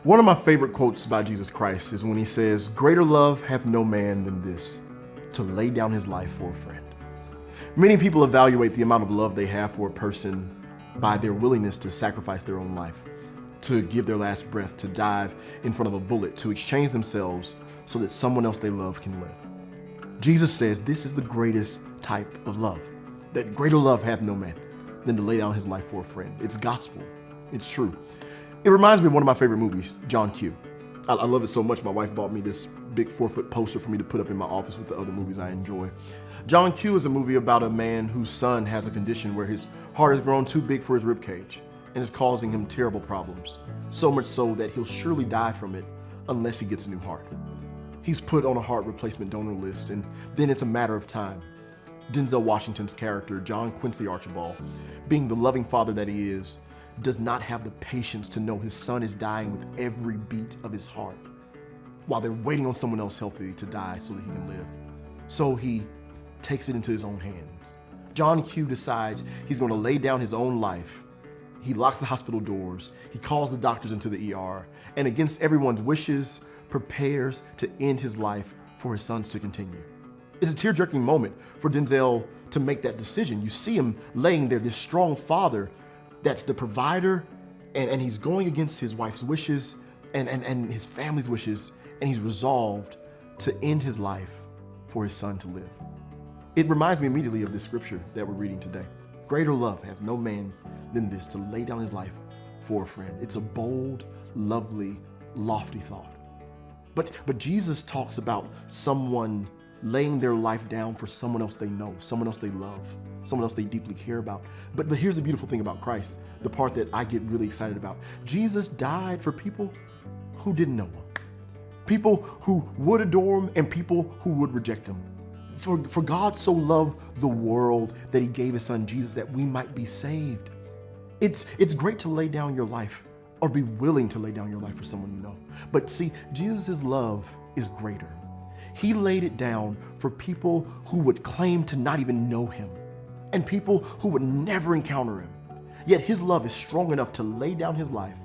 One of my favorite quotes by Jesus Christ is when he says, "Greater love hath no man than this, to lay down his life for a friend." Many people evaluate the amount of love they have for a person by their willingness to sacrifice their own life, to give their last breath, to dive in front of a bullet, to exchange themselves so that someone else they love can live. Jesus says this is the greatest type of love, that greater love hath no man than to lay down his life for a friend. It's gospel. It's true. It reminds me of one of my favorite movies, John Q. I love it so much, my wife bought me this big 4-foot poster for me to put up in my office with the other movies I enjoy. John Q is a movie about a man whose son has a condition where his heart has grown too big for his rib cage and is causing him terrible problems, so much so that he'll surely die from it unless he gets a new heart. He's put on a heart replacement donor list, and then it's a matter of time. Denzel Washington's character, John Quincy Archibald, being the loving father that he is, does not have the patience to know his son is dying with every beat of his heart while they're waiting on someone else healthy to die so that he can live. So he takes it into his own hands. John Q decides he's going to lay down his own life. He locks the hospital doors. He calls the doctors into the ER, and against everyone's wishes, prepares to end his life for his sons to continue. It's a tear-jerking moment for Denzel to make that decision. You see him laying there, this strong father that's the provider, and he's going against his wife's wishes and his family's wishes, and he's resolved to end his life for his son to live. It reminds me immediately of the scripture that we're reading today. Greater love hath no man than this, to lay down his life for a friend. It's a bold, lovely, lofty thought. But Jesus talks about someone laying their life down for someone else they know, someone else they love, someone else they deeply care about. But here's the beautiful thing about Christ, the part that I get really excited about. Jesus died for people who didn't know him, people who would adore him and people who would reject him. For God so loved the world that he gave his son Jesus that we might be saved. It's great to lay down your life or be willing to lay down your life for someone you know. But see, Jesus' love is greater. He laid it down for people who would claim to not even know him and people who would never encounter him. Yet his love is strong enough to lay down his life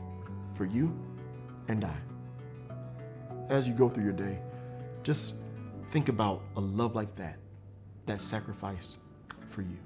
for you and I. As you go through your day, just think about a love like that, that sacrificed for you.